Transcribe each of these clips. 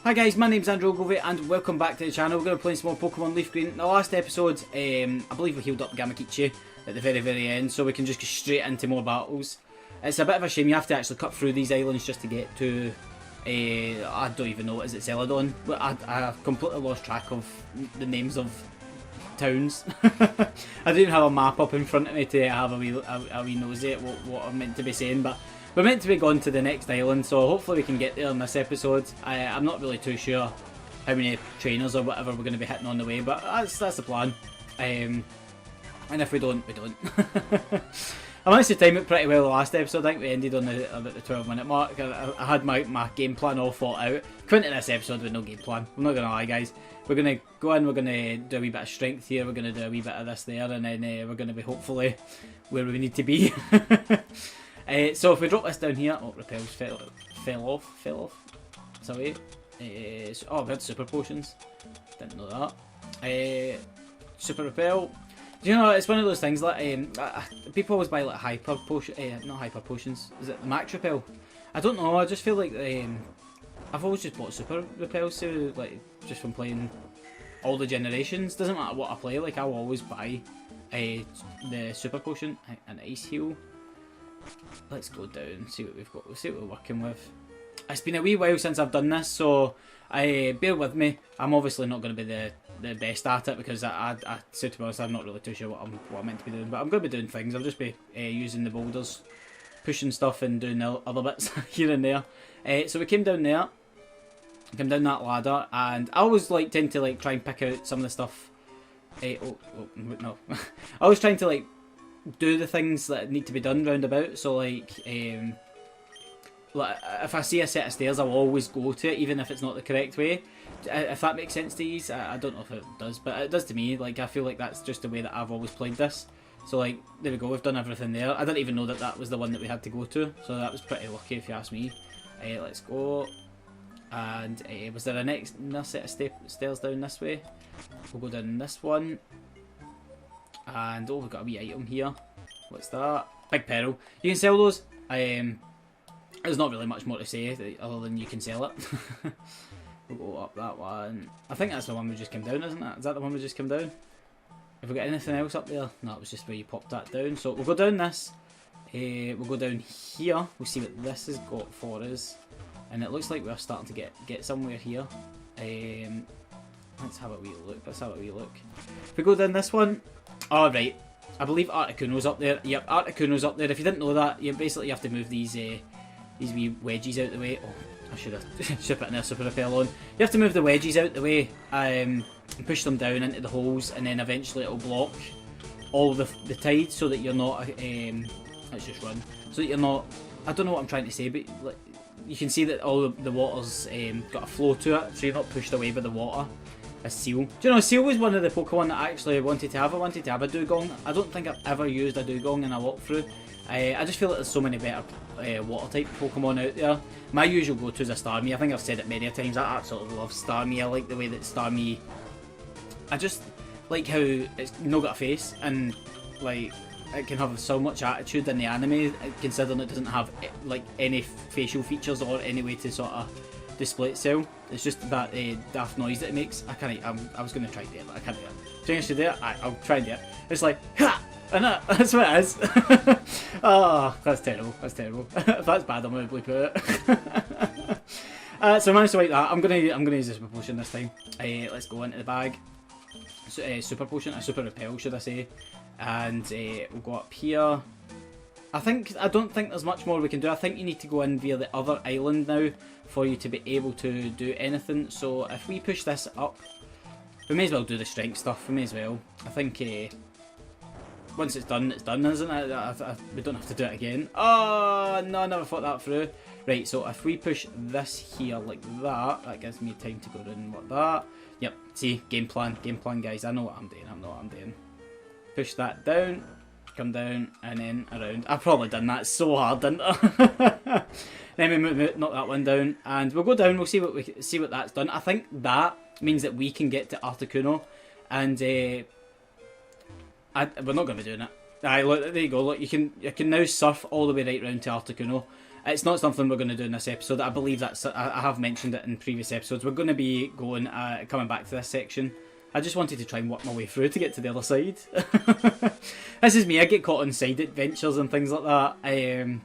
Hi guys, my name's Ogilvie and welcome back to the channel. We're going to play some more Pokemon Leaf Green. In the last episode, I believe we healed up Gamakichi at the very end, so we can just go straight into more battles. It's a bit of a shame you have to actually cut through these islands just to get to, I don't even know, is it Celadon? I've completely lost track of the names of towns. I don't even have a map up in front of me to have a wee nosy at what I'm meant to be saying, but we're meant to be going to the next island, so hopefully we can get there in this episode. I'm not really too sure how many trainers or whatever we're going to be hitting on the way, but that's the plan. And if we don't, we don't. I managed to time it pretty well the last episode. I think we ended on about the 12-minute mark. I had my game plan all thought out. Come into this episode with no game plan. I'm not going to lie, guys. We're going to go in, we're going to do a wee bit of strength here, we're going to do a wee bit of this there, and then we're going to be hopefully where we need to be. So if we drop this down here, oh, repels fell off. Sorry. Oh, we had super potions. Didn't know that. Super repel. Do you know, it's one of those things like people always buy like hyper potion, not hyper potions. Is it the max repel? I don't know. I just feel like I've always just bought super repels, so like just from playing all the generations. Doesn't matter what I play. Like I'll always buy the super potion, an ice heal. Let's go down, see what we've got. We'll see what we're working with. It's been a wee while since I've done this, so bear with me. I'm obviously not going to be the best at it because I to be honest, I'm not really too sure what I'm meant to be doing. But I'm going to be doing things. I'll just be using the boulders, pushing stuff and doing the other bits here and there. So we came down there, came down that ladder, and I always tend to try and pick out some of the stuff. No, I always trying to do the things that need to be done round about. So if I see a set of stairs, I'll always go to it, even if it's not the correct way. If that makes sense to you, I don't know if it does, but it does to me. I feel like that's just the way that I've always played this. So there we go, we've done everything there. I didn't even know that was the one that we had to go to, so that was pretty lucky if you ask me. Let's go. And was there another set of stairs down this way? We'll go down this one. And oh, we've got a wee item here. What's that? Big Pearl. You can sell those. There's not really much more to say other than you can sell it. We'll go up that one. I think that's the one we just came down, isn't it? Is that the one we just came down? Have we got anything else up there? No, it was just where you popped that down. So we'll go down this. We'll go down here. We'll see what this has got for us. And it looks like we're starting to get somewhere here. Let's have a wee look. If we go down this one. Oh, right. I believe ARTICUNO's up there. Yep, ARTICUNO's up there. If you didn't know that, you basically have to move these wee wedges out the way. Oh, I should have put in a super repel on. You have to move the wedges out the way and push them down into the holes, and then eventually it'll block all the tide so that you're not. Let's just run. So that you're not. I don't know what I'm trying to say, but you can see that all the water's got a flow to it, so you're not pushed away by the water. A seal. Do you know, Seal was one of the Pokemon that I actually wanted to have. I wanted to have a Dugong. I don't think I've ever used a Dugong in a walkthrough. I just feel like there's so many better water type Pokemon out there. My usual go-to is a Starmie. I think I've said it many times. I absolutely love Starmie. I like the way that Starmie. I just like how it's not got a face and it can have so much attitude in the anime, considering it doesn't have any facial features or any way to sort of display itself. It's just that daft noise that it makes. I was going to try and do it, but I can't do it. Do you think I should do it? I'll try and do it. It's like, ha! And that's what it is. Oh, that's terrible. That's terrible. If that's bad, I'm going to bleep it. So I managed to like that. I'm gonna use a super potion this time. Let's go into the bag. So, super potion, a super repel, should I say? And we'll go up here. I don't think there's much more we can do. I think you need to go in via the other island now for you to be able to do anything. So if we push this up, we may as well do the strength stuff. We may as well. I think once it's done, isn't it? We don't have to do it again. Oh no, I never thought that through. Right, so if we push this here like that gives me time to go down like that. Yep. See, game plan, guys. I know what I'm doing. Push that down. Come down and then around. I've probably done that so hard, didn't I? Then we knock that one down, and we'll go down. We'll see what that's done. I think that means that we can get to ARTICUNO, and we're not going to be doing it. Look, there you go. Look, you can now surf all the way right round to ARTICUNO, It's not something we're going to do in this episode. I believe I have mentioned it in previous episodes. We're going to be coming back to this section. I just wanted to try and work my way through to get to the other side. This is me. I get caught on side adventures and things like that. It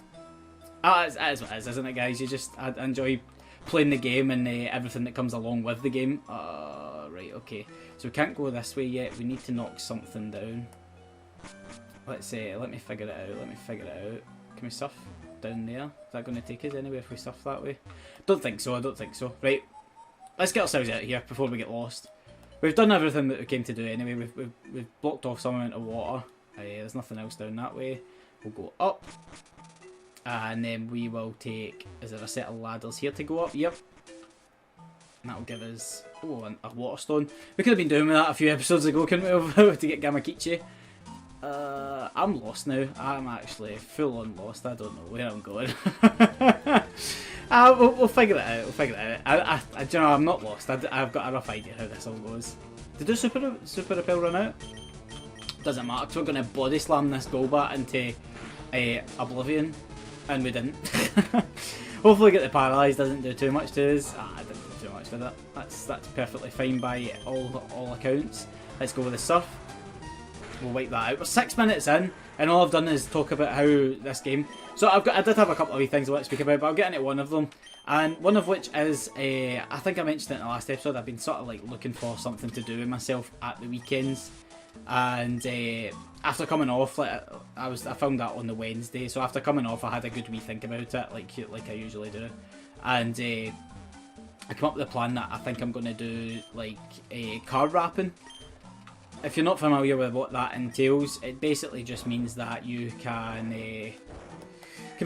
is what it is, isn't it, guys? I enjoy playing the game and everything that comes along with the game. Right, okay. So we can't go this way yet. We need to knock something down. Let me figure it out. Can we surf down there? Is that going to take us anywhere if we surf that way? Don't think so. Right, let's get ourselves out of here before we get lost. We've done everything that we came to do anyway. We've blocked off some amount of water. There's nothing else down that way. We'll go up. And then we will take... Is there a set of ladders here to go up? Yep. And that'll give us... Oh, a water stone. We could have been doing with that a few episodes ago, couldn't we? To get Gamakichi. I'm lost now. I'm actually full on lost. I don't know where I'm going. We'll figure it out. You know, I'm not lost. I've got a rough idea how this all goes. Did the super repel run out? Doesn't matter, because we're going to body slam this Golbat into Oblivion. And we didn't. Hopefully get the Paralyze doesn't do too much to us. I didn't do too much with it. That's perfectly fine by all accounts. Let's go with the Surf. We'll wipe that out. We're 6 minutes in, and all I've done is talk about how this game... So I did have a couple of wee things I want to speak about, but I'll get into one of them. And one of which is, I think I mentioned it in the last episode, I've been sort of like looking for something to do with myself at the weekends. And after coming off, I found that on the Wednesday, so after coming off I had a good wee think about it, like I usually do. And I came up with a plan that I think I'm going to do, like, card wrapping. If you're not familiar with what that entails, it basically just means that you can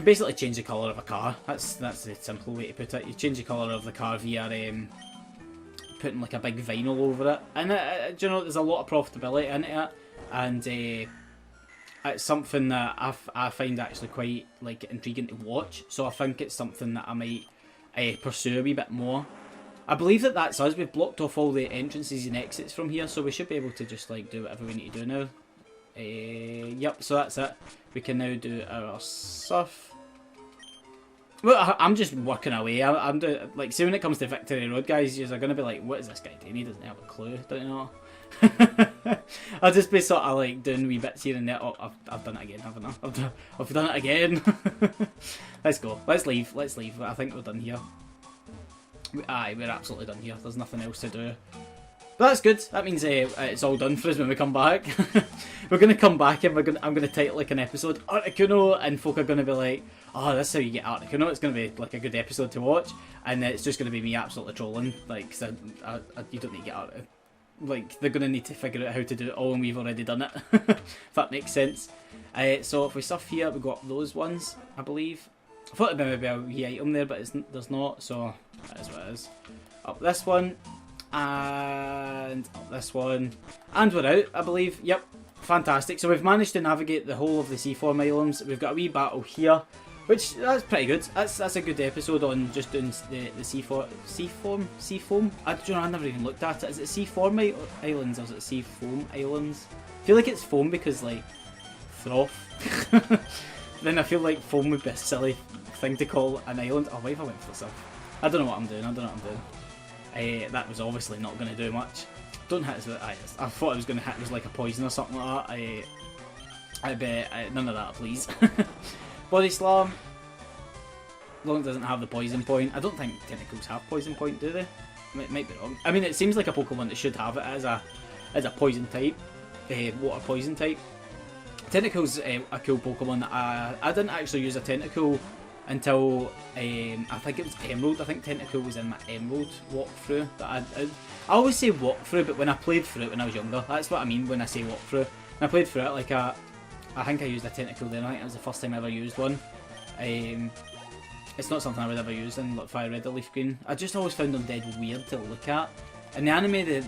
basically change the colour of a car. That's the simple way to put it. You change the colour of the car via putting like a big vinyl over it, and do you know, there's a lot of profitability into it, and it's something that I find actually quite like intriguing to watch. So I think it's something that I might pursue a wee bit more. I believe that's us. We've blocked off all the entrances and exits from here, so we should be able to just like do whatever we need to do now. Yep, so that's it. We can now do our stuff. Well, I'm just working away. I'm doing, like, see, when it comes to Victory Road, guys, you're going to be like, what is this guy doing? He doesn't have a clue, don't you know? I'll just be sort of like doing wee bits here and there. Oh, I've done it again, haven't I? I've done it again. Let's go. Let's leave. I think we're done here. Aye, we're absolutely done here. There's nothing else to do. But that's good. That means it's all done for us when we come back. We're going to come back and I'm going to title like an episode ARTICUNO, and folk are going to be like, oh, that's how you get ARTICUNO. It's going to be like a good episode to watch, and it's just going to be me absolutely trolling. Like, cause you don't need to get ARTICUNO. Like, they're going to need to figure out how to do it all, and we've already done it. If that makes sense. So if we surf here, we got those ones, I believe. I thought there'd be a wee item there, but there's not, so that is what it is. Up this one, and up this one, and we're out, I believe. Yep, fantastic. So we've managed to navigate the whole of the Seaform Islands. We've got a wee battle here, which, that's pretty good. That's a good episode on just doing the Seafoam? I don't know, I never even looked at it. Is it Seaform Islands or is it Seafoam Islands? I feel like it's foam because, like, froth. Then I feel like foam would be a silly thing to call an island. Oh, why have I went for this? I don't know what I'm doing. That was obviously not going to do much. Don't hit us with it. I thought I was going to hit it was like a poison or something like that. I bet none of that, please. Body slam. As long as it doesn't have the poison point. I don't think tentacles have poison point, do they? Might be wrong. I mean, it seems like a Pokemon that should have it as a poison type, water poison type. Tentacle's a cool Pokemon. I didn't actually use a Tentacle until I think it was Emerald. I think Tentacle was in my Emerald walkthrough. I always say walkthrough, but when I played through it when I was younger, that's what I mean when I say walkthrough. When I played through it, like I think I used a Tentacle then. I think it was the first time I ever used one. It's not something I would ever use in like Fire Red or Leaf Green. I just always found them dead weird to look at. In the anime, they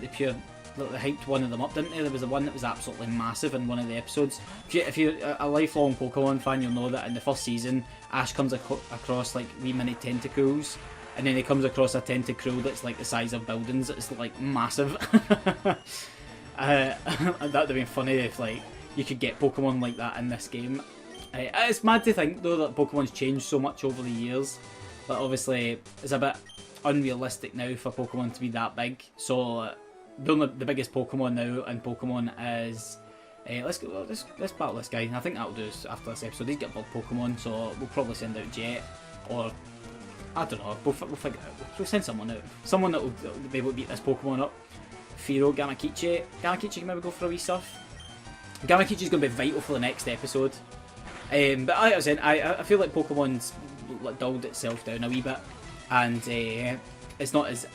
hyped one of them up, didn't they? There was the one that was absolutely massive in one of the episodes. If you're a lifelong Pokemon fan, you'll know that in the first season, Ash comes across like wee mini tentacles, and then he comes across a Tentacruel that's like the size of buildings. It's like massive. That would have been funny if like you could get Pokemon like that in this game. It's mad to think though that Pokemon's changed so much over the years. But obviously it's a bit unrealistic now for Pokemon to be that big. So the biggest Pokemon now in Pokemon is let's battle this guy. I think that'll do us after this episode. He's got bug Pokemon, so we'll probably send out Jet, or I don't know. We'll figure it out. We'll send someone out. Someone that will be able to beat this Pokemon up. Firo, Gamakichi. Gamakichi can maybe go for a wee surf. Gamakichi's going to be vital for the next episode. But like I was saying, I feel like Pokemon's like dulled itself down a wee bit, and it's not as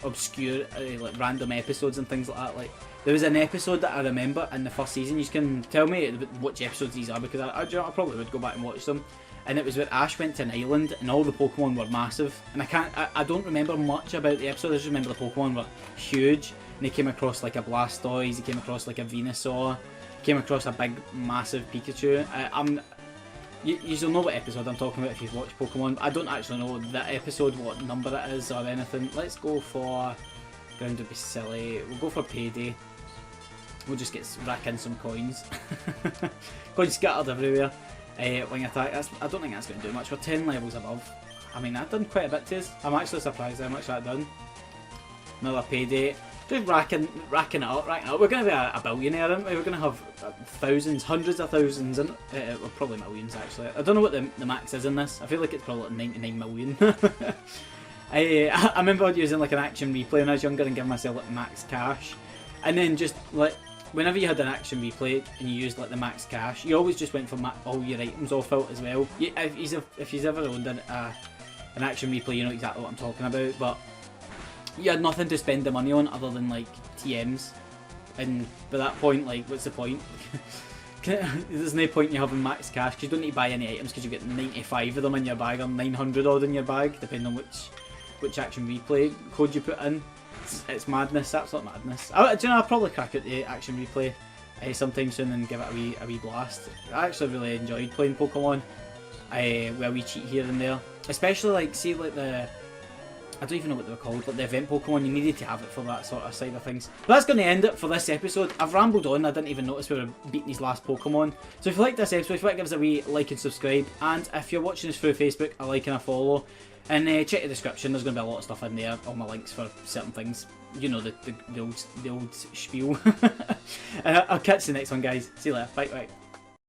obscure like random episodes and things like that. Like there was an episode that I remember in the first season. You can tell me which episodes these are, because I probably would go back and watch them. And it was where Ash went to an island and all the Pokemon were massive. And I don't remember much about the episode. I just remember the Pokemon were huge. And they came across like a Blastoise, they came across like a Venusaur, came across a big massive Pikachu. You'll know what episode I'm talking about if you've watched Pokemon. I don't actually know that episode, what number it is or anything. Let's go for, ground would be silly, we'll go for Payday. We'll just rack in some coins. Coins scattered everywhere. Wing attack, I don't think that's going to do much. We're 10 levels above. I mean, I've done quite a bit to us. I'm actually surprised how much I've done. Another Payday. Just racking it up. We're going to be a billionaire, aren't we? We're going to have thousands, hundreds of thousands, and well, probably millions actually. I don't know what the max is in this. I feel like it's probably like 99 million. I remember using like an action replay when I was younger and giving myself like max cash. And then just like, whenever you had an action replay and you used like the max cash, you always just went for all your items off out as well. If you've ever owned an action replay, you know exactly what I'm talking about. But you had nothing to spend the money on other than like TMs, and by that point, like, what's the point? There's no point in you having max cash because you don't need to buy any items because you get 95 of them in your bag or 900 odd in your bag, depending on which action replay code you put in. It's madness, absolute madness. Do you know, I'll probably crack out the action replay sometime soon and give it a wee blast. I actually really enjoyed playing Pokemon with a wee cheat here and there, especially like, see, like I don't even know what they were called, like the event Pokemon. You needed to have it for that sort of side of things. But that's going to end it for this episode. I've rambled on, I didn't even notice we were beating these last Pokemon. So if you like this episode, if you like, give us a wee like and subscribe. And if you're watching this through Facebook, a like and a follow. And check the description, there's going to be a lot of stuff in there, all my links for certain things. You know, the old spiel. I'll catch you the next one, guys. See you later. Bye, bye.